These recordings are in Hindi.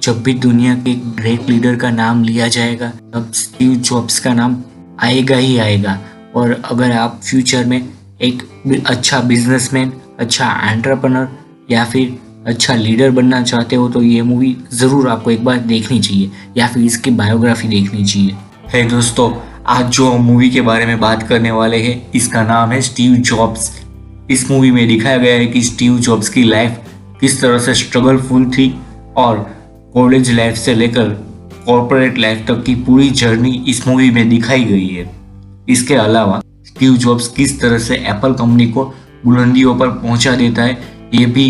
जब भी दुनिया के ग्रेट लीडर का नाम लिया जाएगा तब स्टीव जॉब्स का नाम आएगा ही आएगा। और अगर आप फ्यूचर में एक अच्छा बिजनेसमैन, अच्छा एंटरप्रेन्योर या फिर अच्छा लीडर बनना चाहते हो तो ये मूवी ज़रूर आपको एक बार देखनी चाहिए या फिर इसकी बायोग्राफी देखनी चाहिए। है दोस्तों, आज जो हम मूवी के बारे में बात करने वाले हैं इसका नाम है स्टीव जॉब्स। इस मूवी में दिखाया गया है कि स्टीव जॉब्स की लाइफ किस तरह से स्ट्रगलफुल थी और कॉलेज लाइफ से लेकर कॉर्पोरेट लाइफ तक की पूरी जर्नी इस मूवी में दिखाई गई है। इसके अलावा स्टीव जॉब्स किस तरह से एप्पल कंपनी को बुलंदियों पर पहुंचा देता है ये भी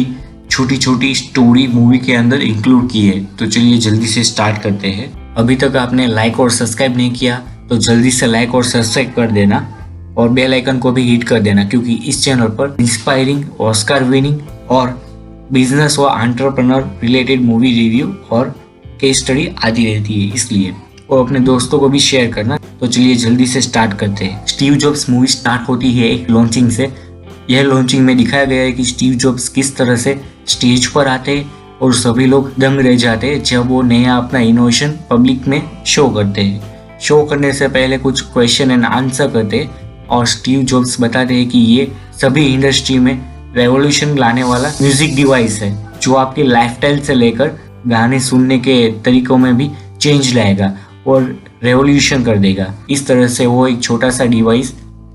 छोटी छोटी स्टोरी मूवी के अंदर इंक्लूड की है। तो चलिए जल्दी से स्टार्ट करते हैं। अभी तक आपने लाइक और सब्सक्राइब नहीं किया तो जल्दी से लाइक और सब्सक्राइब कर देना और बेल आइकन को भी हिट कर देना, क्योंकि इस चैनल पर इंस्पायरिंग, ऑस्कर विनिंग और बिजनेस और एंटरप्रेन्योर रिलेटेड मूवी रिव्यू और केस स्टडी आती रहती है, इसलिए और अपने दोस्तों को भी शेयर करना। तो चलिए जल्दी से स्टार्ट करते हैं। स्टीव जॉब्स मूवी स्टार्ट होती है एक लॉन्चिंग से। यह लॉन्चिंग में दिखाया गया है कि स्टीव जॉब्स किस तरह से स्टेज पर आते हैं और सभी लोग दंग रह जाते हैं जब वो नया अपना इनोवेशन पब्लिक में शो करते हैं। शो करने से पहले कुछ क्वेश्चन एंड आंसर करते हैं और स्टीव जॉब्स बताते हैं कि ये सभी इंडस्ट्री में रेवोल्यूशन लाने वाला म्यूजिक डिवाइस है जो आपके लाइफस्टाइल से लेकर गाने सुनने के तरीकों में भी चेंज लाएगा और रेवोल्यूशन कर देगा। इस तरह से वो एक छोटा सा डिवाइस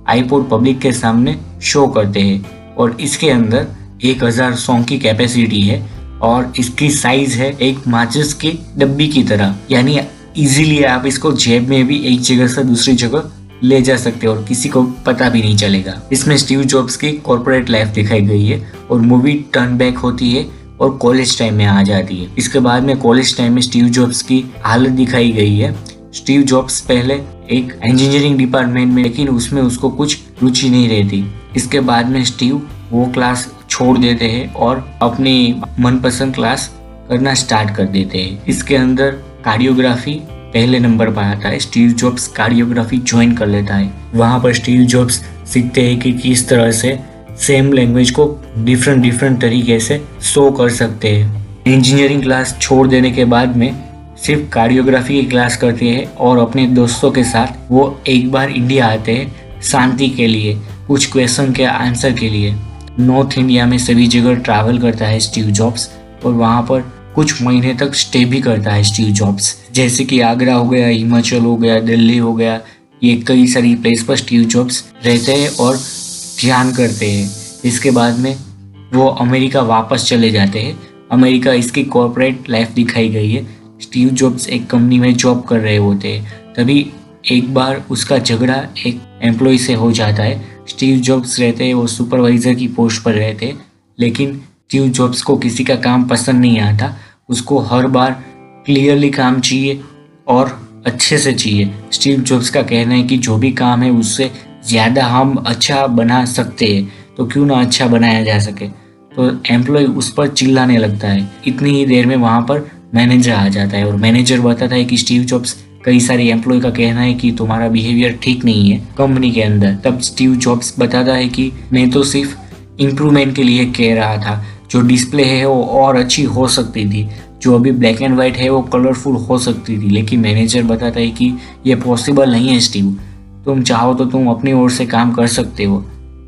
आईपॉड पब्लिक के सामने शो करते हैं और इसके अंदर 1000 सॉन्ग की कैपेसिटी है और इसकी साइज है एक माचिस की डब्बी की तरह, यानी इजीली आप इसको जेब में भी एक जगह से दूसरी जगह ले जा सकते हो और किसी को पता भी नहीं चलेगा। इसमें स्टीव जॉब्स की कॉर्पोरेट लाइफ दिखाई गई है और मूवी टर्न बैक होती है और कॉलेज टाइम में आ जाती है। इसके बाद में कॉलेज टाइम में स्टीव जॉब्स की हालत दिखाई गई है। स्टीव जॉब्स पहले एक इंजीनियरिंग डिपार्टमेंट में, लेकिन उसमें उसको कुछ रुचि नहीं रहती। इसके बाद में स्टीव वो क्लास छोड़ देते हैं और अपनी मनपसंद क्लास करना स्टार्ट कर देते हैं। इसके अंदर कार्डियोग्राफी पहले नंबर पर आता है। स्टीव जॉब्स कार्डियोग्राफी ज्वाइन कर लेता है। वहाँ पर स्टीव जॉब्स सीखते हैं कि किस तरह से सेम लैंग्वेज को डिफरेंट तरीके से शो कर सकते हैं। इंजीनियरिंग क्लास छोड़ देने के बाद में सिर्फ कार्डियोग्राफी की क्लास करते हैं और अपने दोस्तों के साथ वो एक बार इंडिया आते हैं शांति के लिए, कुछ क्वेश्चन के आंसर के लिए। नॉर्थ इंडिया में सभी जगह ट्रैवल करता है स्टीव जॉब्स और वहाँ पर कुछ महीने तक स्टे भी करता है स्टीव जॉब्स, जैसे कि आगरा हो गया, हिमाचल हो गया, दिल्ली हो गया। ये कई सारी प्लेस पर स्टीव जॉब्स रहते हैं और ध्यान करते हैं। इसके बाद में वो अमेरिका वापस चले जाते हैं। अमेरिका इसकी कॉर्पोरेट लाइफ दिखाई गई है। स्टीव जॉब्स एक कंपनी में जॉब कर रहे होते हैं, तभी एक बार उसका झगड़ा एक एम्प्लॉय से हो जाता है। स्टीव जॉब्स रहते हैं वो सुपरवाइजर की पोस्ट पर रहते हैं, लेकिन स्टीव जॉब्स को किसी का काम पसंद नहीं आता। उसको हर बार क्लियरली काम चाहिए और अच्छे से चाहिए। स्टीव जॉब्स का कहना है कि जो भी काम है उससे ज़्यादा हम अच्छा बना सकते हैं, तो क्यों ना अच्छा बनाया जा सके। तो एम्प्लॉय उस पर चिल्लाने लगता है। इतनी ही देर में वहाँ पर मैनेजर आ जाता है और मैनेजर बताता है कि स्टीव जॉब्स, कई सारे एम्प्लॉय का कहना है कि तुम्हारा बिहेवियर ठीक नहीं है कंपनी के अंदर। तब स्टीव जॉब्स बताता है कि मैं तो सिर्फ इम्प्रूवमेंट के लिए कह रहा था, जो डिस्प्ले है वो और अच्छी हो सकती थी, जो अभी ब्लैक एंड वाइट है वो कलरफुल हो सकती थी। लेकिन मैनेजर बताता है कि ये पॉसिबल नहीं है स्टीव, तुम चाहो तो तुम अपनी ओर से काम कर सकते हो।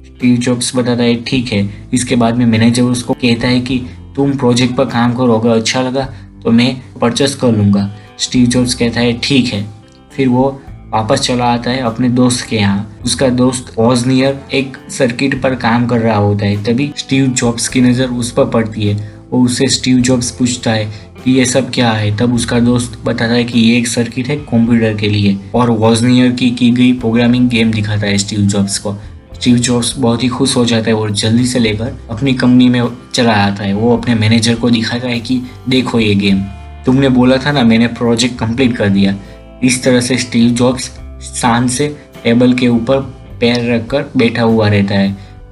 स्टीव जॉब्स बताता है ठीक है। इसके बाद में मैनेजर उसको कहता है कि तुम प्रोजेक्ट पर काम करो, अगर अच्छा लगा तो मैं परचेस कर लूँगा। स्टीव जॉब्स कहता है ठीक है। फिर वो वापस चला आता है अपने दोस्त के यहाँ। उसका दोस्त वॉजनियर एक सर्किट पर काम कर रहा होता है। तभी स्टीव जॉब्स की नज़र उस पर पड़ती है और उससे स्टीव जॉब्स पूछता है कि ये सब क्या है। तब उसका दोस्त बताता है कि ये एक सर्किट है कंप्यूटर के लिए और वॉजनियर की गई प्रोग्रामिंग गेम दिखाता है स्टीव जॉब्स को। स्टीव जॉब्स बहुत ही खुश हो जाता है और जल्दी से लेकर अपनी कंपनी में चला आता है। वो अपने मैनेजर को दिखाता है कि देखो ये गेम, तुमने बोला था ना, मैंने प्रोजेक्ट कंप्लीट कर दिया। इस तरह से स्टीव जॉब्स शान से टेबल के ऊपर पैर रखकर बैठा हुआ रहता है।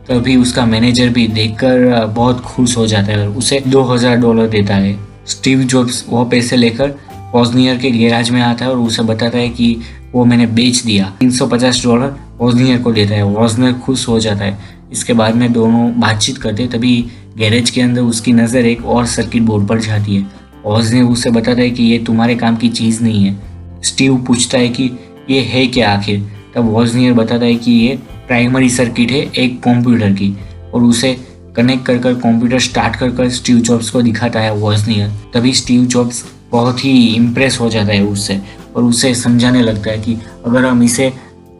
तभी उसका मैनेजर भी देखकर बहुत खुश हो जाता है और उसे $2000 देता है। स्टीव जॉब्स वो पैसे लेकर वॉजनियर के गैराज में आता है और उसे बताता है कि वो मैंने बेच दिया। $350 वॉजनियर को देता है। वॉजनियर खुश हो जाता है। इसके बाद में दोनों बातचीत करते, तभी गैरेज के अंदर उसकी नज़र एक और सर्किट बोर्ड पर जाती है। वॉजनियर उसे बताता है कि ये तुम्हारे काम की चीज़ नहीं है। स्टीव पूछता है कि ये है क्या आखिर। तब वॉजनियर बताता है कि ये प्राइमरी सर्किट है एक कंप्यूटर की, और उसे कनेक्ट कर कर कंप्यूटर स्टार्ट कर कर स्टीव जॉब्स को दिखाता है वॉजनियर। तभी स्टीव जॉब्स बहुत ही इम्प्रेस हो जाता है उससे, और उसे समझाने लगता है कि अगर हम इसे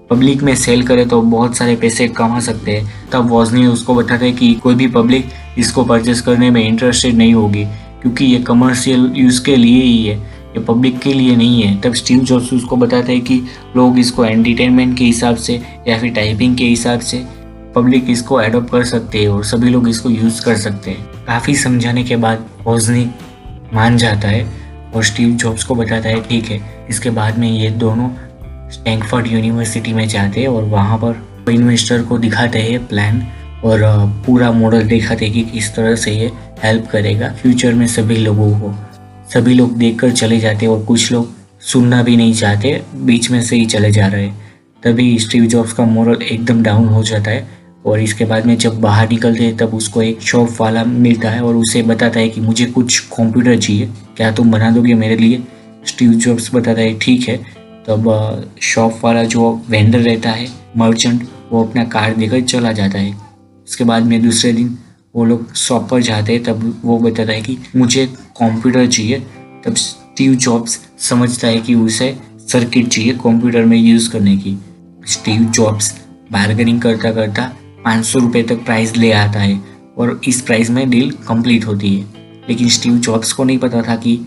पब्लिक में सेल करें तो बहुत सारे पैसे कमा सकते हैं। तब वॉजनियर उसको बताता है कि कोई भी पब्लिक इसको परचेस करने में इंटरेस्टेड नहीं होगी, क्योंकि ये कमर्शियल यूज़ के लिए ही है, ये पब्लिक के लिए नहीं है। तब स्टीव जॉब्स उसको बताता है कि लोग इसको एंटरटेनमेंट के हिसाब से या फिर टाइपिंग के हिसाब से पब्लिक इसको एडॉप्ट कर सकते हैं और सभी लोग इसको यूज़ कर सकते हैं। काफ़ी समझाने के बाद वॉजनिक मान जाता है और स्टीव जॉब्स को बताता है ठीक है। इसके बाद में ये दोनों स्टैनफोर्ड यूनिवर्सिटी में जाते हैं और वहाँ पर इन्वेस्टर को दिखाते हैं प्लान और पूरा मॉडल दिखाते हैं कि किस तरह से ये हेल्प करेगा फ्यूचर में सभी लोगों को। सभी लोग देखकर चले जाते और कुछ लोग सुनना भी नहीं चाहते, बीच में से ही चले जा रहे। तभी स्टीव जॉब्स का मॉरल एकदम डाउन हो जाता है और इसके बाद में जब बाहर निकलते हैं तब उसको एक शॉप वाला मिलता है और उसे बताता है कि मुझे कुछ कंप्यूटर चाहिए, क्या तुम बना दोगे मेरे लिए। स्टीव जॉब्स बताता है ठीक है। तब शॉप वाला जो वेंडर रहता है, मर्चेंट, वो अपना कार्ड देकर चला जाता है। उसके बाद में दूसरे दिन वो लोग शॉप पर जाते हैं, तब वो बताता है कि मुझे कंप्यूटर चाहिए। तब स्टीव जॉब्स समझता है कि उसे सर्किट चाहिए कंप्यूटर में यूज़ करने की। स्टीव जॉब्स बार्गेनिंग करता करता 500 रुपये तक प्राइस ले आता है और इस प्राइस में डील कंप्लीट होती है। लेकिन स्टीव जॉब्स को नहीं पता था कि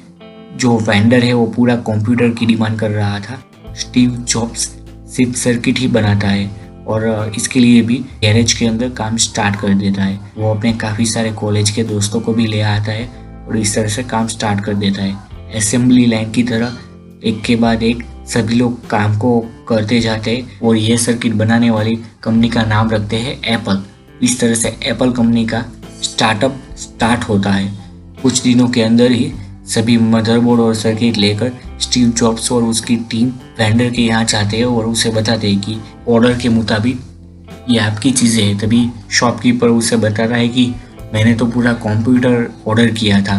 जो वेंडर है वो पूरा कंप्यूटर की डिमांड कर रहा था। स्टीव जॉब्स सिर्फ सर्किट ही बनाता है और इसके लिए भी गैरेज के अंदर काम स्टार्ट कर देता है। वो अपने काफ़ी सारे कॉलेज के दोस्तों को भी ले आता है और इस तरह से काम स्टार्ट कर देता है। असेंबली लाइन की तरह एक के बाद एक सभी लोग काम को करते जाते हैं और ये सर्किट बनाने वाली कंपनी का नाम रखते हैं एप्पल। इस तरह से एप्पल कंपनी का स्टार्टअप स्टार्ट होता है। कुछ दिनों के अंदर ही सभी मदरबोर्ड और सर्किट लेकर स्टीव जॉब्स और उसकी टीम वेंडर के यहाँ जाते हैं और उसे बताते हैं कि ऑर्डर के मुताबिक ये आपकी चीज़ें हैं। तभी शॉपकीपर उसे बताता है कि मैंने तो पूरा कंप्यूटर ऑर्डर किया था,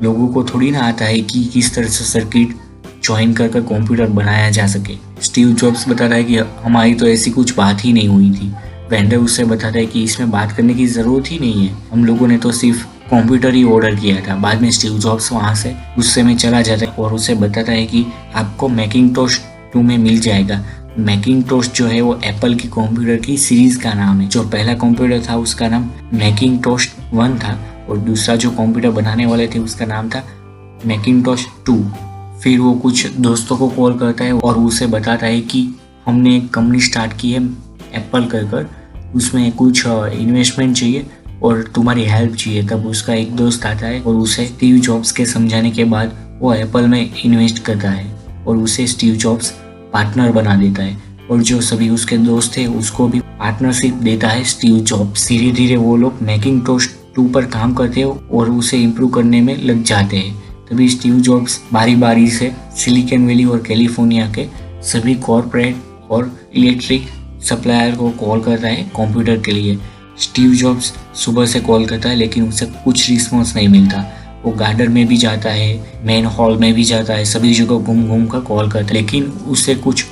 लोगों को थोड़ी ना आता है कि किस तरह से सर्किट ज्वाइन कर कर कंप्यूटर बनाया जा सके। स्टीव जॉब्स बताता है कि हमारी तो ऐसी कुछ बात ही नहीं हुई थी। वेंडर उससे बताता है कि इसमें बात करने की ज़रूरत ही नहीं है, हम लोगों ने तो सिर्फ कंप्यूटर ही ऑर्डर किया था। बाद में स्टीव जॉब्स वहाँ से गुस्से में चला जाता है और उसे बताता है कि आपको मैकिंटोश 2 में मिल जाएगा। मैकिंटोश जो है वो एप्पल की कंप्यूटर की सीरीज़ का नाम है। जो पहला कंप्यूटर था उसका नाम मैकिंटोश 1 था और दूसरा जो कंप्यूटर बनाने वाले थे उसका नाम था मैकिंटोश 2। फिर वो कुछ दोस्तों को कॉल करता है और उसे बताता है कि हमने एक कंपनी स्टार्ट की है एप्पल कर, उसमें कुछ इन्वेस्टमेंट चाहिए और तुम्हारी हेल्प चाहिए। तब उसका एक दोस्त आता है और उसे स्टीव जॉब्स के समझाने के बाद वो एप्पल में इन्वेस्ट करता है और उसे स्टीव जॉब्स पार्टनर बना देता है और जो सभी उसके दोस्त थे उसको भी पार्टनरशिप देता है स्टीव जॉब्स। धीरे धीरे वो लोग मैकिंटोश 2 पर काम करते हैं और उसे इम्प्रूव करने में लग जाते हैं। तभी स्टीव जॉब्स बारी बारी से सिलिकॉन वैली और कैलिफोर्निया के सभी कॉर्पोरेट और इलेक्ट्रिक सप्लायर को कॉल करता है कंप्यूटर के लिए। स्टीव जॉब्स सुबह से कॉल करता है लेकिन उसे कुछ रिस्पॉन्स नहीं मिलता। वो गार्डन में भी जाता है, मेन हॉल में भी जाता है, सभी जगह घूम घूम कर कॉल करता है लेकिन उसे कुछ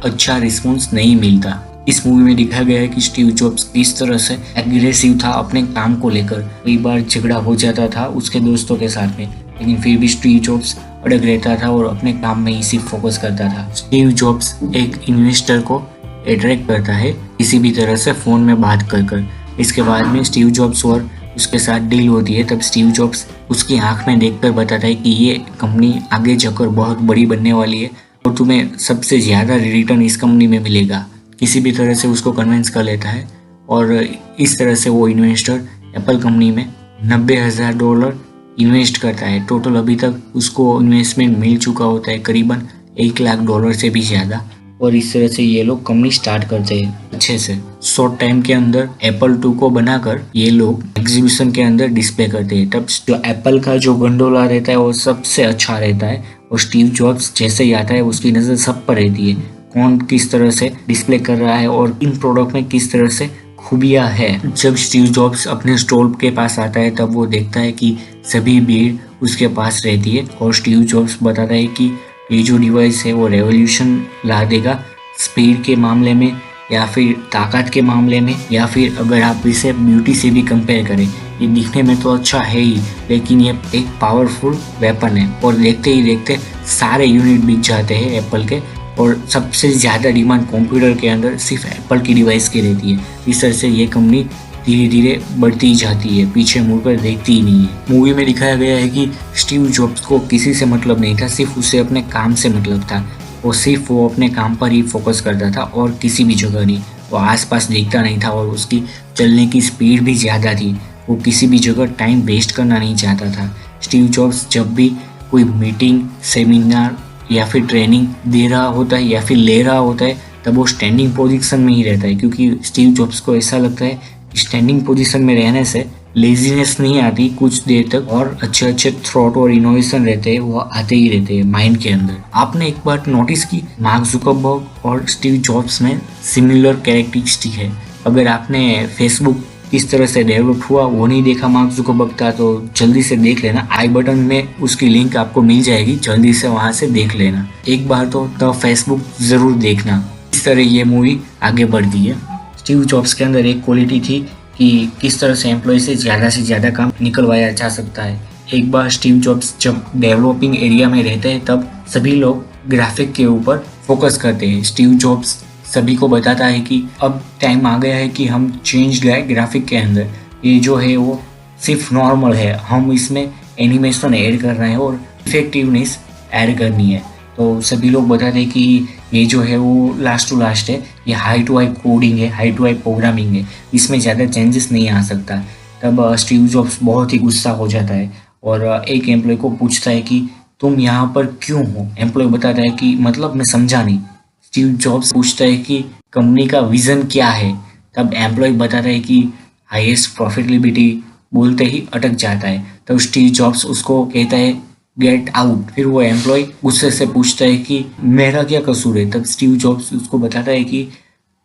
अच्छा रिस्पॉन्स नहीं मिलता। इस मूवी में दिखाया गया है कि स्टीव जॉब्स किस तरह से एग्रेसिव था अपने काम को लेकर। कई बार झगड़ा हो जाता था उसके दोस्तों के साथ में, लेकिन फिर भी स्टीव जॉब्स अड़ग रहता था और अपने काम में ही सिर्फ फोकस करता था। स्टीव जॉब्स एक इन्वेस्टर को अट्रैक्ट करता है किसी भी तरह से फ़ोन में बात कर। इसके बाद में स्टीव जॉब्स और उसके साथ डील होती है। तब स्टीव जॉब्स उसकी आंख में देखकर बताता है कि ये कंपनी आगे जाकर बहुत बड़ी बनने वाली है और तुम्हें सबसे ज़्यादा रिटर्न इस कंपनी में मिलेगा। किसी भी तरह से उसको कन्विंस कर लेता है और इस तरह से वो इन्वेस्टर एप्पल कंपनी में $90,000 इन्वेस्ट करता है। टोटल अभी तक उसको इन्वेस्टमेंट मिल चुका होता है करीबन $1,00,000 से भी ज़्यादा। और इस तरह से ये लोग कंपनी स्टार्ट करते हैं अच्छे से। शॉर्ट टाइम के अंदर एप्पल 2 को बनाकर ये लोग एग्जीबिशन के अंदर डिस्प्ले करते हैं। तब जो एप्पल का जो गंडोला रहता है वो सबसे अच्छा रहता है और स्टीव जॉब्स जैसे ही आता है उसकी नज़र सब पर रहती है, कौन किस तरह से डिस्प्ले कर रहा है और इन प्रोडक्ट में किस तरह से खूबियाँ है। जब स्टीव जॉब्स अपने स्टॉल के पास आता है तब वो देखता है कि सभी भीड़ उसके पास रहती है और स्टीव जॉब्स बताता है कि ये जो डिवाइस है वो रेवोल्यूशन ला देगा स्पीड के मामले में, या फिर ताकत के मामले में, या फिर अगर आप इसे ब्यूटी से भी कंपेयर करें। ये दिखने में तो अच्छा है ही, लेकिन ये एक पावरफुल वेपन है और देखते ही देखते सारे यूनिट बिक जाते हैं एप्पल के, और सबसे ज़्यादा डिमांड कंप्यूटर के अंदर सिर्फ एप्पल की डिवाइस की रहती है। इस तरह से ये कंपनी धीरे धीरे बढ़ती ही जाती है, पीछे मुड़कर देखती ही नहीं है। मूवी में दिखाया गया है कि स्टीव जॉब्स को किसी से मतलब नहीं था, सिर्फ उसे अपने काम से मतलब था। वो सिर्फ वो अपने काम पर ही फोकस करता था और किसी भी जगह नहीं। वो आसपास देखता नहीं था और उसकी चलने की स्पीड भी ज़्यादा थी। वो किसी भी जगह टाइम वेस्ट करना नहीं चाहता था। स्टीव जॉब्स जब भी कोई मीटिंग, सेमिनार या फिर ट्रेनिंग दे रहा होता है या फिर ले रहा होता है, तब वो स्टैंडिंग पोजीशन में ही रहता है, क्योंकि स्टीव जॉब्स को ऐसा लगता है कि स्टैंडिंग पोजीशन में रहने से लेजीनेस नहीं आती कुछ देर तक, और अच्छे अच्छे थॉट और इनोवेशन रहते हैं वो आते ही रहते हैं माइंड के अंदर। आपने एक बात नोटिस की, मार्क जुकरबर्ग और स्टीव जॉब्स में सिमिलर कैरेक्टरिस्टिक है। अगर आपने फेसबुक किस तरह से डेवलप हुआ वो नहीं देखा मार्क जुकरबर्ग का, तो जल्दी से देख लेना। आई बटन में उसकी लिंक आपको मिल जाएगी, जल्दी से वहां से देख लेना। एक बार तो द फेसबुक जरूर देखना। इस तरह ये मूवी आगे बढ़ती है। स्टीव जॉब्स के अंदर एक क्वालिटी थी कि किस तरह से एम्प्लॉय से ज़्यादा काम निकलवाया जा सकता है। एक बार स्टीव जॉब्स जब डेवलपिंग एरिया में रहते हैं तब सभी लोग ग्राफिक के ऊपर फोकस करते हैं। स्टीव जॉब्स सभी को बताता है कि अब टाइम आ गया है कि हम चेंज लाए ग्राफिक के अंदर। ये जो है वो सिर्फ नॉर्मल है, हम इसमें एनिमेशन ऐड कर रहे हैं और इफेक्टिवनेस ऐड करनी है। तो सभी लोग बताते हैं कि ये जो है वो लास्ट टू लास्ट है, ये हाई टू हाई कोडिंग है, हाई टू हाई प्रोग्रामिंग है, इसमें ज़्यादा चेंजेस नहीं आ सकता। तब स्टीव जॉब्स बहुत ही गुस्सा हो जाता है और एक एम्प्लॉय को पूछता है कि तुम यहाँ पर क्यों हो। एम्प्लॉय बताता है कि मतलब मैं समझा नहीं। स्टीव जॉब्स पूछता है कि कंपनी का विजन क्या है। तब एम्प्लॉय बताता है कि हाईएस्ट प्रॉफिटेबिलिटी, बोलते ही अटक जाता है। तब स्टीव जॉब्स उसको कहता है गेट आउट। फिर वो एम्प्लॉय गुस्से से पूछता है कि मेरा क्या कसूर है। तब स्टीव जॉब्स उसको बताता है कि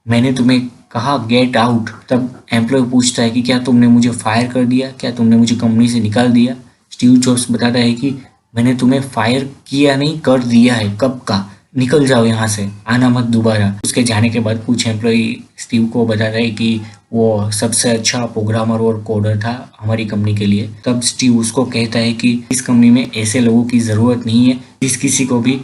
मैंने तुम्हें कहा गेट आउट। तब एम्प्लॉय पूछता है कि क्या तुमने मुझे फायर कर दिया, क्या तुमने मुझे कंपनी से निकाल दिया। स्टीव जॉब्स बताता है कि मैंने तुम्हें फायर किया नहीं, कर दिया है, कब का, निकल जाओ यहाँ से, आना मत दोबारा। उसके जाने के बाद कुछ एम्प्लॉय स्टीव को बताता है कि वो सबसे अच्छा प्रोग्रामर और कोडर था हमारी कंपनी के लिए। तब स्टीव उसको कहता है कि इस कंपनी में ऐसे लोगों की ज़रूरत नहीं है जिस किसी को भी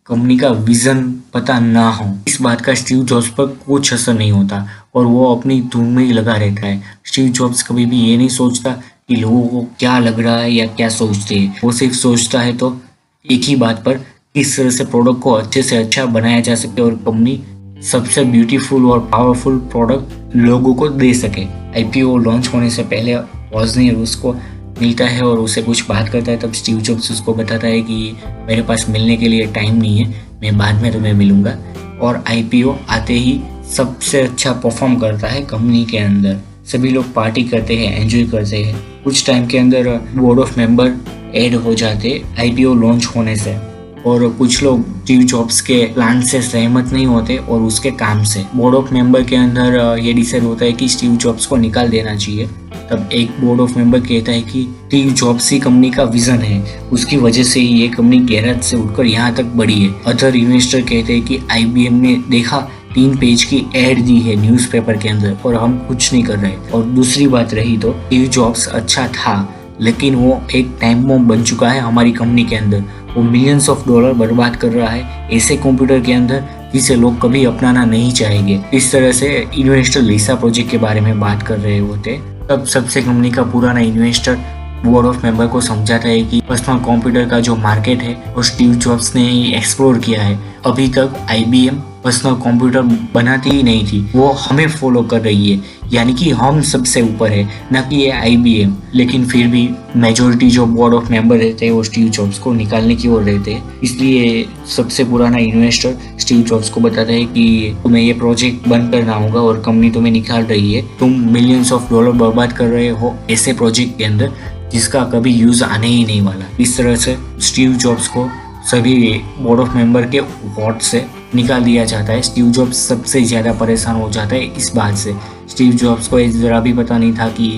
कंपनी का विजन पता ना हो। इस बात का स्टीव जॉब्स पर कुछ असर नहीं होता और वो अपनी धुन में ही लगा रहता है। स्टीव जॉब्स कभी भी ये नहीं सोचता कि लोगों को क्या लग रहा है या क्या सोचते हैं। वो सिर्फ सोचता है तो एक ही बात पर, किस तरह से प्रोडक्ट को अच्छे से अच्छा बनाया जा सके और कंपनी सबसे ब्यूटीफुल और पावरफुल प्रोडक्ट लोगों को दे सके। आईपीओ लॉन्च होने से पहले वॉजनियर उसको मिलता है और उसे कुछ बात करता है। तब स्टीव जॉब्स उसको बताता है कि मेरे पास मिलने के लिए टाइम नहीं है, मैं बाद में तुम्हें मिलूंगा। और आईपीओ आते ही सबसे अच्छा परफॉर्म करता है कंपनी के अंदर। सभी लोग पार्टी करते हैं, एंजॉय करते हैं। कुछ टाइम के अंदर बोर्ड ऑफ मेंबर ऐड हो जाते आईपीओ लॉन्च होने से, और कुछ लोग स्टीव जॉब्स के प्लान से सहमत नहीं होते और उसके काम से। बोर्ड ऑफ मेंबर के अंदर ये डिसाइड होता है कि स्टीव जॉब्स को निकाल देना चाहिए। तब एक बोर्ड ऑफ मेंबर कहता है कि स्टीव जॉब्स ही कंपनी का विजन है, उसकी वजह से ही ये कंपनी गैराज से उठकर यहाँ तक बढ़ी है। अदर इन्वेस्टर कहते हैं कि आईबीएम ने देखा 3 पेज की एड दी है न्यूज़पेपर के अंदर और हम कुछ नहीं कर रहे। और दूसरी बात रही तो स्टीव जॉब्स अच्छा था, लेकिन वो एक टाइम बम बन चुका है हमारी कंपनी के अंदर। वो मिलियंस ऑफ डॉलर बर्बाद कर रहा है ऐसे कंप्यूटर के अंदर जिसे लोग कभी अपनाना नहीं चाहेंगे। इस तरह से इन्वेस्टर लिसा प्रोजेक्ट के बारे में बात कर रहे होते। तब सबसे कंपनी का पुराना इन्वेस्टर बोर्ड ऑफ मेंबर को समझाता है कि पर्सनल कंप्यूटर का जो मार्केट है वो स्टीव जॉब्स ने ही एक्सप्लोर किया है। अभी तक आईबीएम पर्सनल कंप्यूटर बनाती ही नहीं थी, वो हमें फॉलो कर रही है, यानी कि हम सबसे ऊपर है, न कि ये आईबीएम। लेकिन फिर भी मेजोरिटी जो बोर्ड ऑफ मेंबर रहते हैं वो स्टीव जॉब्स को निकालने की ओर रहते हैं। इसलिए सबसे पुराना इन्वेस्टर स्टीव जॉब्स को बताता है कि तुम्हें ये प्रोजेक्ट बंद करना होगा और कंपनी तुम्हें निकाल रही है। तुम मिलियंस ऑफ डॉलर बर्बाद कर रहे हो ऐसे प्रोजेक्ट के अंदर जिसका कभी यूज आने ही नहीं वाला। इस तरह से स्टीव जॉब्स को सभी बोर्ड ऑफ मेंबर के वोट से निकाल दिया जाता है। स्टीव जॉब्स सबसे ज़्यादा परेशान हो जाता है इस बात से। स्टीव जॉब्स को जरा भी पता नहीं था कि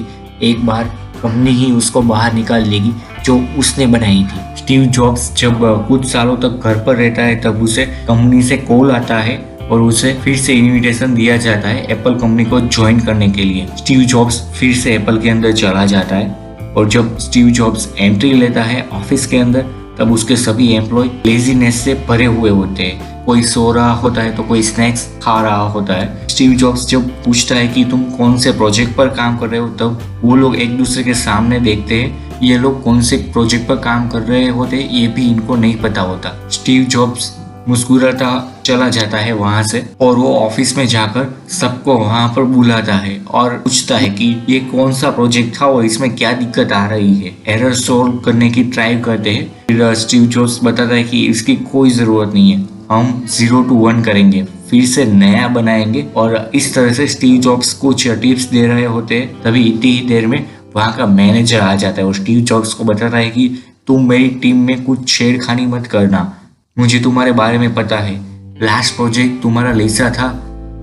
एक बार कंपनी ही उसको बाहर निकाल लेगी, जो उसने बनाई थी। स्टीव जॉब्स जब कुछ सालों तक घर पर रहता है तब उसे कंपनी से कॉल आता है और उसे फिर से इनविटेशन दिया जाता है एप्पल कंपनी को ज्वाइन करने के लिए। स्टीव जॉब्स फिर से एप्पल के अंदर चला जाता है और जब स्टीव जॉब्स एंट्री लेता है ऑफिस के अंदर तब उसके सभी एम्प्लॉय लेजीनेस से भरे हुए होते हैं। कोई सो रहा होता है तो कोई स्नैक्स खा रहा होता है। स्टीव जॉब्स जब पूछता है कि तुम कौन से प्रोजेक्ट पर काम कर रहे हो तब वो लोग एक दूसरे के सामने देखते हैं। ये लोग कौन से प्रोजेक्ट पर काम कर रहे होते ये भी इनको नहीं पता होता। स्टीव जॉब्स मुस्कुराता चला जाता है वहां से और वो ऑफिस में जाकर सबको वहां पर बुलाता है और पूछता है कि ये कौन सा प्रोजेक्ट था और इसमें क्या दिक्कत आ रही है। एरर सोल्व करने की ट्राई करते हैं। फिर स्टीव जॉब्स बताता है कि इसकी कोई जरूरत नहीं है, हम 0 to 1 करेंगे, फिर से नया बनाएंगे। और इस तरह से स्टीव जॉब्स कुछ टिप्स दे रहे होते हैं तभी इतनी ही देर में वहां का मैनेजर आ जाता है और स्टीव जॉब्स को बताता है कि तुम मेरी टीम में कुछ छेड़खानी मत करना, मुझे तुम्हारे बारे में पता है। लास्ट प्रोजेक्ट तुम्हारा लिसा था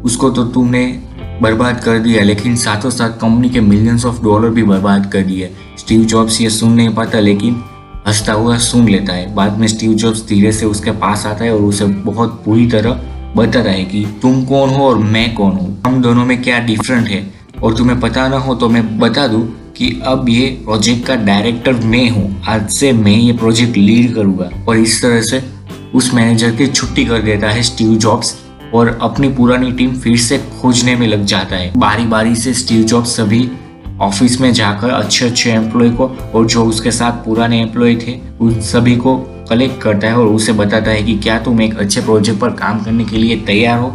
उसको तो तुमने बर्बाद कर दिया, लेकिन साथों साथ कंपनी के मिलियंस ऑफ डॉलर भी बर्बाद कर दिए। स्टीव जॉब्स ये सुन नहीं पाता लेकिन हंसता हुआ सुन लेता है। बाद में स्टीव जॉब्स धीरे से उसके पास आता है और उसे बहुत बुरी तरह बताता है कि तुम कौन हो और मैं कौन हूँ, हम दोनों में क्या डिफरेंट है। और तुम्हें पता ना हो तो मैं बता दूं कि अब ये प्रोजेक्ट का डायरेक्टर मैं हूँ, आज से मैं ये प्रोजेक्ट लीड करूंगा। और इस तरह से उस मैनेजर की छुट्टी कर देता है स्टीव जॉब्स और अपनी पुरानी टीम फिर से खोजने में लग जाता है। बारी बारी से स्टीव जॉब्स सभी ऑफिस में जाकर अच्छे अच्छे एम्प्लॉय को और जो उसके साथ पुराने एम्प्लॉय थे उन सभी को कलेक्ट करता है और उसे बताता है कि क्या तुम एक अच्छे प्रोजेक्ट पर काम करने के लिए तैयार हो।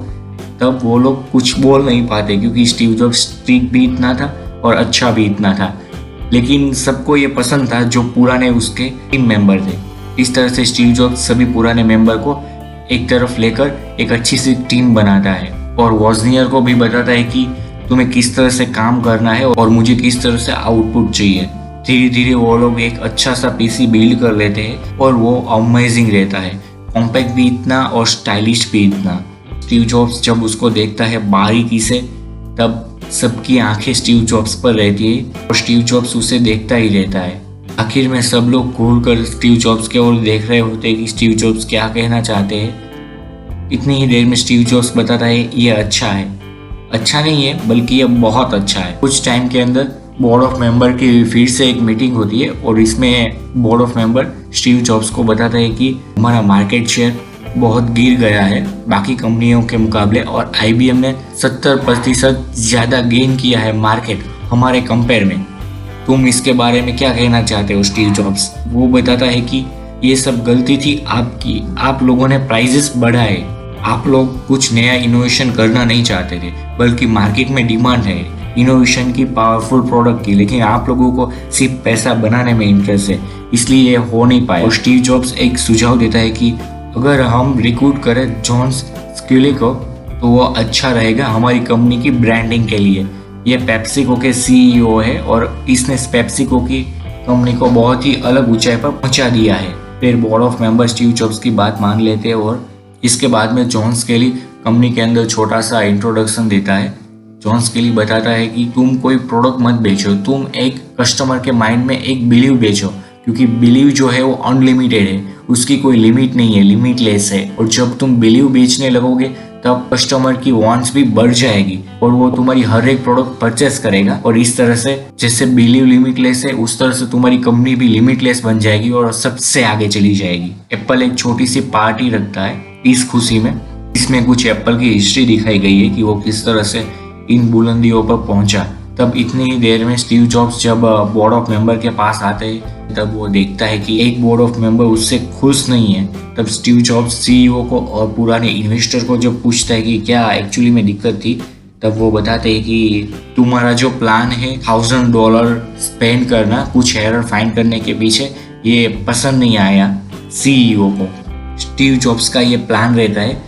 तब वो लोग कुछ बोल नहीं पाते क्योंकि स्टीव जॉब्स स्ट्रिक्ट भी इतना था और अच्छा भी इतना था, लेकिन सबको ये पसंद था जो पुराने उसके टीम मेंबर थे। इस तरह से स्टीव जॉब्स सभी पुराने मेंबर को एक तरफ लेकर एक अच्छी सी टीम बनाता है और वॉजनियर को भी बताता है कि तुम्हें किस तरह से काम करना है और मुझे किस तरह से आउटपुट चाहिए। धीरे धीरे वो लोग एक अच्छा सा पीसी बिल्ड कर लेते हैं और वो अमेजिंग रहता है, कॉम्पैक्ट भी इतना और स्टाइलिश भी इतना। स्टीव जॉब्स जब उसको देखता है बारीकी से तब सबकी आंखें स्टीव जॉब्स पर रहती है और स्टीव जॉब्स उसे देखता ही रहता है। आखिर में सब लोग घूर कर स्टीव जॉब्स की ओर देख रहे होते हैं कि स्टीव जॉब्स क्या कहना चाहते हैं। इतनी ही देर में स्टीव जॉब्स बताता है ये अच्छा है, अच्छा नहीं है बल्कि ये बहुत अच्छा है। कुछ टाइम के अंदर बोर्ड ऑफ मेंबर की फिर से एक मीटिंग होती है और इसमें board of member Steve Jobs को बताता है कि हमारा मार्केट शेयर बहुत गिर गया है बाकी कंपनियों के मुकाबले और IBM ने 70% ज़्यादा गेन किया है मार्केट हमारे कंपेयर में। तुम इसके बारे में क्या कहना चाहते हो स्टीव जॉब्स? वो बताता है कि ये सब गलती थी आपकी, आप लोगों ने प्राइजेस बढ़ाए, आप लोग कुछ नया इनोवेशन करना नहीं चाहते थे बल्कि मार्केट में डिमांड है इनोवेशन की, पावरफुल प्रोडक्ट की, लेकिन आप लोगों को सिर्फ पैसा बनाने में इंटरेस्ट है इसलिए ये हो नहीं पाया। और स्टीव जॉब्स एक सुझाव देता है कि अगर हम रिक्रूट करें जॉन स्किली को तो वो अच्छा रहेगा हमारी कंपनी की ब्रांडिंग के लिए। ये पेप्सिको के CEO है और इसने पेप्सिको की कंपनी को बहुत ही अलग ऊंचाई पर पहुंचा दिया है। फिर board of member Steve jobs की बात मान लेते हैं और इसके बाद में जॉन स्केली कंपनी के अंदर छोटा सा इंट्रोडक्शन देता है। जॉन स्केली बताता है कि तुम कोई प्रोडक्ट मत बेचो, तुम एक कस्टमर के माइंड में एक बिलीव बेचो, क्योंकि बिलीव जो है वो अनलिमिटेड है, उसकी कोई लिमिट नहीं है, लिमिटलेस है। और जब तुम बिलीव बेचने लगोगे तब कस्टमर की वांट्स भी बढ़ जाएगी और वो तुम्हारी हर एक प्रोडक्ट परचेस करेगा। और इस तरह से जैसे बिलीव लिमिटलेस है उस तरह से तुम्हारी कंपनी भी लिमिटलेस बन जाएगी और सबसे आगे चली जाएगी। एप्पल एक छोटी सी पार्टी रखता है इस खुशी में, इसमें कुछ एप्पल की हिस्ट्री दिखाई गई है कि वो किस तरह से इन बुलंदियों पर पहुंचा। तब इतनी ही देर में स्टीव जॉब्स जब बोर्ड ऑफ मेंबर के पास आते हैं तब वो देखता है कि एक बोर्ड ऑफ मेंबर उससे खुश नहीं है। तब स्टीव जॉब्स CEO को और पुराने इन्वेस्टर को जब पूछता है कि क्या एक्चुअली में दिक्कत थी, तब वो बताते हैं कि तुम्हारा जो प्लान है $1000 स्पेंड करना कुछ एरर फाइंड करने के पीछे, ये पसंद नहीं आया CEO को। स्टीव जॉब्स का ये प्लान रहता है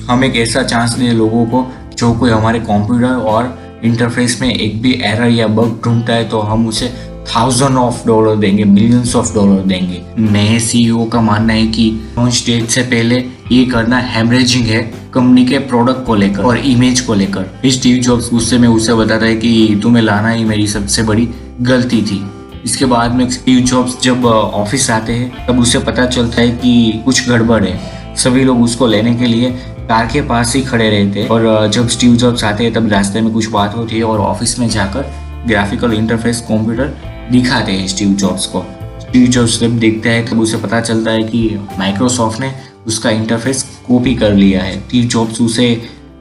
हम एक ऐसा चांस दें लोगों को जो कोई हमारे कंप्यूटर और इंटरफेस में एक भी एरर या बग ढूंढता है तो हम उसे $1000 देंगे, $millions देंगे। नए CEO का मानना है कि लॉन्च डेट से पहले ये करना हैमरेजिंग है कंपनी के प्रोडक्ट को लेकर और इमेज को लेकर। स्टीव जॉब्स गुस्से में उसे बताता है कि तुम्हें लाना ही मेरी सबसे बड़ी गलती थी। इसके बाद में स्टीव जॉब्स जब ऑफिस आते हैं तब उसे पता चलता है कि कुछ गड़बड़ है। सभी लोग उसको लेने के लिए कार के पास ही खड़े रहते हैं और जब स्टीव जॉब्स आते हैं तब रास्ते में कुछ बात होती है और ऑफिस में जाकर ग्राफिकल इंटरफेस कंप्यूटर दिखाते हैं स्टीव जॉब्स को। स्टीव जॉब्स जब देखता है तब उसे पता चलता है कि माइक्रोसॉफ्ट ने उसका इंटरफेस कॉपी कर लिया है। स्टीव जॉब्स उसे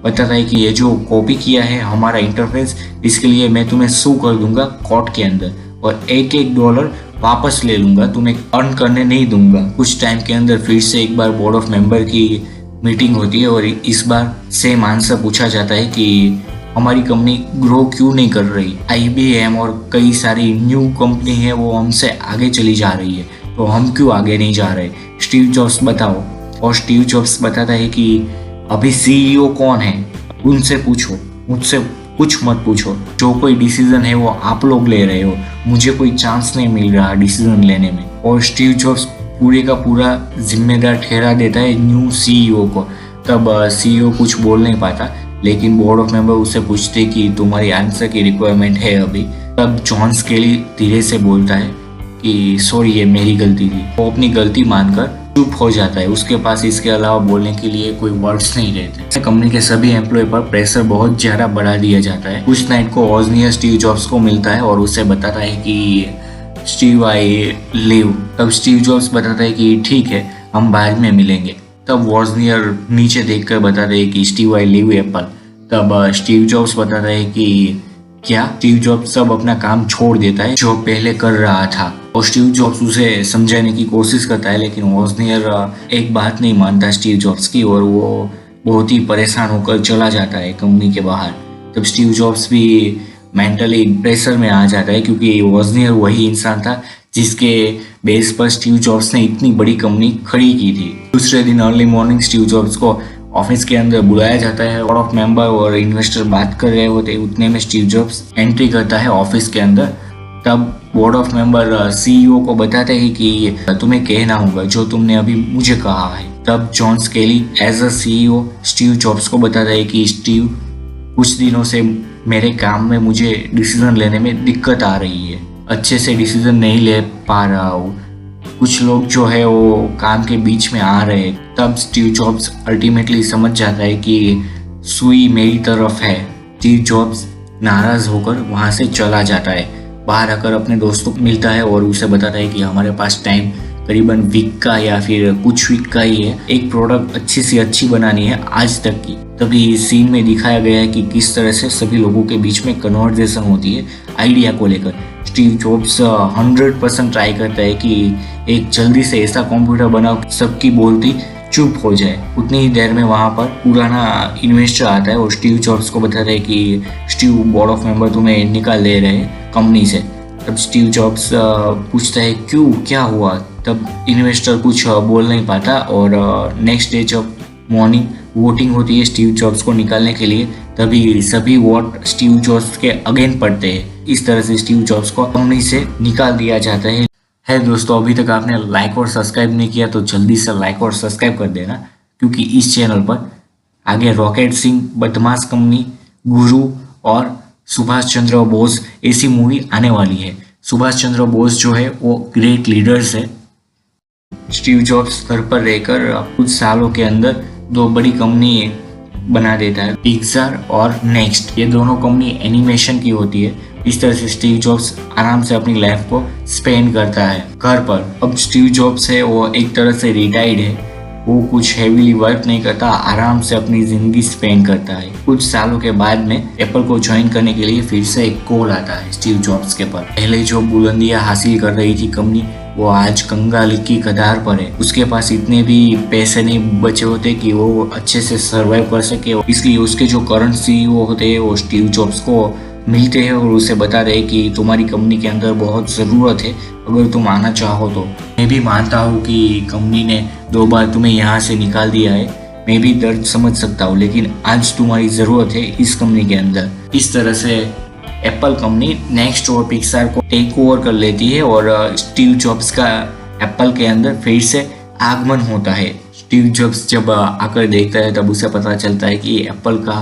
बताता है कि ये जो कॉपी किया है हमारा इंटरफेस, इसके लिए मैं तुम्हें सू कर दूंगा कोर्ट के अंदर और $1 वापस ले लूंगा, तुम्हें अर्न करने नहीं दूंगा। कुछ टाइम के अंदर फिर से एक बार बोर्ड ऑफ मेंबर की मीटिंग होती है और इस बार सेम आंसर पूछा जाता है कि हमारी कंपनी ग्रो क्यों नहीं कर रही। IBM और कई सारी न्यू कंपनी है वो हमसे आगे चली जा रही है, तो हम क्यों आगे नहीं जा रहे, स्टीव जॉब्स बताओ। और स्टीव जॉब्स बताता है कि अभी CEO कौन है उनसे पूछो, मुझसे कुछ मत पूछो। जो कोई डिसीजन है वो आप लोग ले रहे हो, मुझे कोई चांस नहीं मिल रहा डिसीजन लेने में। और स्टीव जॉब्स पूरे का पूरा जिम्मेदार ठहरा देता है न्यू CEO को। तब CEO कुछ बोल नहीं पाता, लेकिन बोर्ड ऑफ मेंबर उससे पूछते कि तुम्हारी आंसर की रिक्वायरमेंट है अभी। तब जॉन स्केली धीरे से बोलता है कि सॉरी ये मेरी गलती थी। वो अपनी गलती मानकर चुप हो जाता है। उसके पास इसके अलावा बोलने के लिए कोई वर्ड्स नहीं रहते। कंपनी के सभी एम्प्लॉय पर प्रेशर बहुत ज्यादा बढ़ा दिया जाता है। उस नाइट को वॉजनियर स्टीव जॉब्स को मिलता है और उससे बताता है कि स्टीव आई लीव। तब स्टीव जॉब्स बताता है कि ठीक है हम बाद में मिलेंगे। तब वॉजनियर नीचे देखकर बताते हैं कि स्टीव आई लीव एप्पल। तब स्टीव जॉब्स बताता है कि क्या। स्टीव जॉब्स सब अपना काम छोड़ देता है जो पहले कर रहा था और स्टीव जॉब्स उसे समझाने की कोशिश करता है, लेकिन वॉजनियर एक बात नहीं मानता स्टीव जॉब्स की और वो बहुत ही परेशान होकर चला जाता है कंपनी के बाहर। तब स्टीव जॉब्स भी मेंटली प्रेशर में आ जाता है क्योंकि वॉजनियर वही इंसान था जिसके बेस पर स्टीव जॉब्स ने इतनी बड़ी कंपनी खड़ी की थी। दूसरे दिन अर्ली मॉर्निंग स्टीव जॉब्स को ऑफिस के अंदर बुलाया जाता है। बोर्ड ऑफ मेंबर और इन्वेस्टर बात कर रहे होते, उतने में स्टीव जॉब्स एंट्री करता है ऑफिस के अंदर। तब बोर्ड ऑफ मेंबर CEO को बताते हैं कि तुम्हें कहना होगा जो तुमने अभी मुझे कहा है। तब John Sculley as a CEO Steve Jobs को बताता है कि स्टीव कुछ दिनों से मेरे काम में मुझे डिसीजन लेने में दिक्कत आ रही है, अच्छे से डिसीजन नहीं ले पा रहा हूँ, कुछ लोग जो है वो काम के बीच में आ रहे हैं। तब स्टीव जॉब्स अल्टीमेटली समझ जाता है कि सुई मेरी तरफ है। स्टीव जॉब्स नाराज होकर वहां से चला जाता है। बाहर आकर अपने दोस्तों को मिलता है और उसे बताता है कि हमारे पास टाइम करीबन वीक का या फिर कुछ वीक का ही है, एक प्रोडक्ट अच्छी से अच्छी बनानी है आज तक की। तभी सीन में दिखाया गया है कि किस तरह से सभी लोगों के बीच में कन्वर्सेशन होती है आइडिया को लेकर। स्टीव जॉब्स 100% ट्राई करता है कि एक जल्दी से ऐसा कंप्यूटर बनाओ सबकी बोलती चुप हो जाए। उतनी ही देर में वहां पर पुराना इन्वेस्टर आता है और स्टीव जॉब्स को बताता है कि स्टीव बोर्ड ऑफ मेंबर तुम्हें निकाल दे रहे हैं कंपनी से। तब स्टीव जॉब्स पूछता है क्यों, क्या हुआ। तब इन्वेस्टर कुछ बोल नहीं पाता और नेक्स्ट डे जब मॉर्निंग वोटिंग होती है स्टीव जॉब्स को निकालने के लिए, तभी सभी वोट स्टीव जॉब्स के अगेन पड़ते हैं। इस तरह से स्टीव जॉब्स को कंपनी से निकाल दिया जाता है दोस्तों, अभी तक आपने लाइक और सब्सक्राइब नहीं किया तो जल्दी से लाइक और सब्सक्राइब कर देना, क्योंकि इस चैनल पर आगे रॉकेट सिंह, बदमाश कंपनी, गुरु और सुभाष चंद्र बोस ऐसी मूवी आने वाली है। सुभाष चंद्र बोस जो है वो ग्रेट लीडर्स है। स्टीव जॉब्स घर पर रहकर कुछ सालों के अंदर 2 बड़ी कंपनी बना देता है, पिक्सार और नेक्स्ट। ये दोनों कंपनी एनिमेशन की होती है। इस तरह से स्टीव जॉब्स आराम से अपनी लाइफ को स्पेंड करता है घर पर। अब स्टीव जॉब्स है वो एक तरह से रिटायर्ड है, वो कुछ हैवीली वर्क नहीं करता, आराम से अपनी जिंदगी स्पेंड करता है। कुछ सालों के बाद में एप्पल को ज्वाइन करने के लिए फिर से एक कॉल आता है स्टीव जॉब्स के पर। पहले जो बुलंदियां हासिल कर रही थी कंपनी, वो आज कंगाल की कगार पर है। उसके पास इतने भी पैसे नहीं बचे होते कि वो अच्छे से सर्वाइव कर सके, इसलिए उसके जो करंट CEO होते हैं वो स्टीव जॉब्स को मिलते हैं और उसे बता रहे कि तुम्हारी कंपनी के अंदर बहुत ज़रूरत है, अगर तुम आना चाहो तो। मैं भी मानता हूँ कि कंपनी ने 2 बार तुम्हें यहाँ से निकाल दिया है, मैं भी दर्द समझ सकता हूँ, लेकिन आज तुम्हारी ज़रूरत है इस कंपनी के अंदर। इस तरह से एप्पल कंपनी नेक्स्ट और पिक्सार को टेक ओवर कर लेती है और स्टीव जॉब्स का एप्पल के अंदर फिर से आगमन होता है। स्टीव जॉब्स जब आकर देखता है तब उसे पता चलता है कि एप्पल का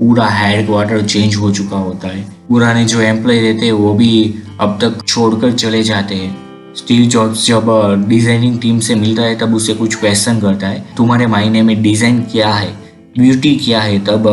पूरा हेडक्वार्टर चेंज हो चुका होता है। पुराने जो एम्प्लॉय रहते हैं वो भी अब तक छोड़कर चले जाते हैं। स्टीव जॉब्स जब डिजाइनिंग टीम से मिलता है तब उसे कुछ क्वेश्चन करता है, तुम्हारे मायने में डिजाइन क्या है, ब्यूटी क्या है। तब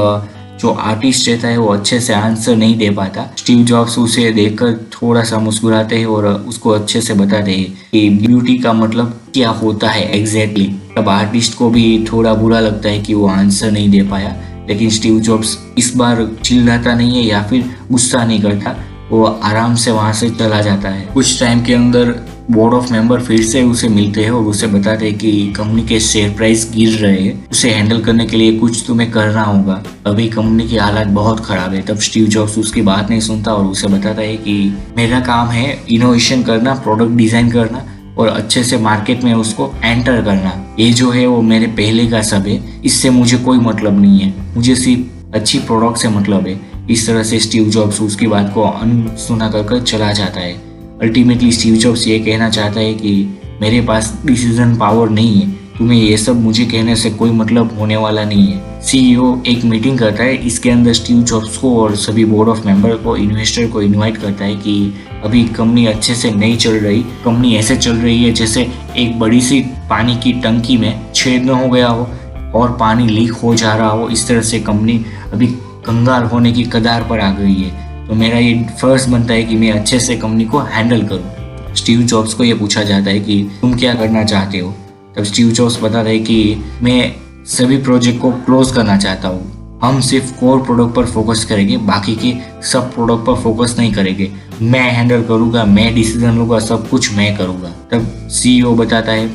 जो आर्टिस्ट रहता है वो अच्छे से आंसर नहीं दे पाता। स्टीव जॉब्स उसे देखकर थोड़ा सा मुस्कुराते हैं और उसको अच्छे से बताते हैं कि ब्यूटी का मतलब क्या होता है एग्जैक्टली। तब आर्टिस्ट को भी थोड़ा बुरा लगता है कि वो आंसर नहीं दे पाया, लेकिन स्टीव जॉब्स इस बार चिल्लाता नहीं है या फिर गुस्सा नहीं करता, वो आराम से वहां से चला जाता है। कुछ टाइम के अंदर बोर्ड ऑफ मेंबर फिर से उसे मिलते हैं और उसे बताते हैं कि कंपनी के शेयर प्राइस गिर रहे हैं, उसे हैंडल करने के लिए कुछ तुम्हें करना होगा, अभी कंपनी की हालत बहुत खराब है। तब स्टीव जॉब्स उसकी बात नहीं सुनता और उसे बताता है कि मेरा काम है इनोवेशन करना, प्रोडक्ट डिजाइन करना और अच्छे से मार्केट में उसको एंटर करना। ये जो है वो मेरे पहले का सब है, इससे मुझे कोई मतलब नहीं है, मुझे सिर्फ अच्छी प्रोडक्ट से मतलब है। इस तरह से स्टीव जॉब्स उसकी बात को अनसुना कर चला जाता है। अल्टीमेटली स्टीव जॉब्स ये कहना चाहता है कि मेरे पास डिसीजन पावर नहीं है, तुम्हें ये सब मुझे कहने से कोई मतलब होने वाला नहीं है। सीईओ एक मीटिंग करता है, इसके अंदर स्टीव जॉब्स को और सभी बोर्ड ऑफ मेंबर को, इन्वेस्टर को इनवाइट करता है कि अभी कंपनी अच्छे से नहीं चल रही, कंपनी ऐसे चल रही है जैसे एक बड़ी सी पानी की टंकी में छेद न हो गया हो और पानी लीक हो जा रहा हो। इस तरह से कंपनी अभी कंगाल होने की कगार पर आ गई है, तो मेरा ये फर्ज बनता है कि मैं अच्छे से कंपनी को हैंडल करूं। स्टीव जॉब्स को ये पूछा जाता है कि तुम क्या करना चाहते हो। तब स्टीव जॉब्स बताता है कि मैं सभी प्रोजेक्ट को क्लोज करना चाहता हूँ, हम सिर्फ कोर प्रोडक्ट पर फोकस करेंगे, बाकी के सब प्रोडक्ट पर फोकस नहीं करेंगे, मैं हैंडल करूंगा, मैं डिसीजन लूंगा, सब कुछ मैं करूंगा। तब सीईओ बताता है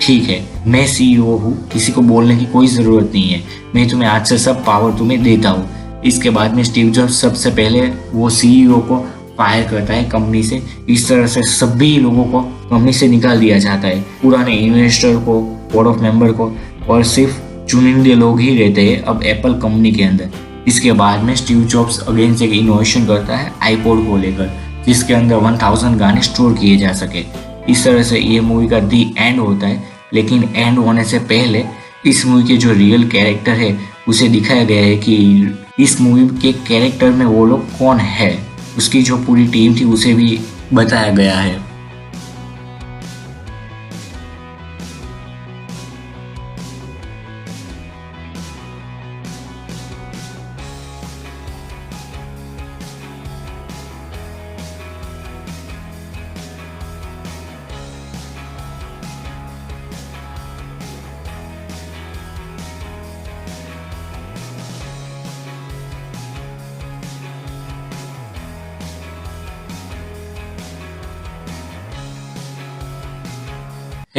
ठीक है, मैं सीईओ हूँ, किसी को बोलने की कोई जरूरत नहीं है, मैं तुम्हें आज से सब पावर तुम्हें देता हूँ। इसके बाद में स्टीव जॉब्स सबसे पहले वो सीईओ को फायर करता है कंपनी से। इस तरह से सभी लोगों को कंपनी से निकाल दिया जाता है, पुराने इन्वेस्टर को, बोर्ड ऑफ मेंबर को, और सिर्फ चुनिंदे लोग ही रहते हैं अब एप्पल कंपनी के अंदर। इसके बाद में स्टीव जॉब्स अगेन से इनोवेशन करता है आईपॉड को लेकर, जिसके अंदर 1000 गाने स्टोर किए जा सके। इस तरह से ये मूवी का दी एंड होता है, लेकिन एंड होने से पहले इस मूवी के जो रियल कैरेक्टर है उसे दिखाया गया है कि इस मूवी के कैरेक्टर में वो लोग कौन है, उसकी जो पूरी टीम थी उसे भी बताया गया है।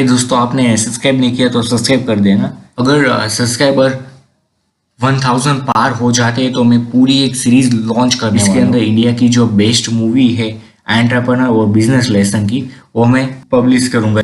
दोस्तों, आपने सब्सक्राइब नहीं किया तो सब्सक्राइब कर देना। अगर सब्सक्राइबर 1000 पार हो जाते हैं तो मैं पूरी एक सीरीज लॉन्च करने वाला हूं। इसके अंदर इंडिया की जो बेस्ट मूवी है एंटरप्रेन्योर और बिजनेस लेसन की, वो मैं पब्लिश करूंगा।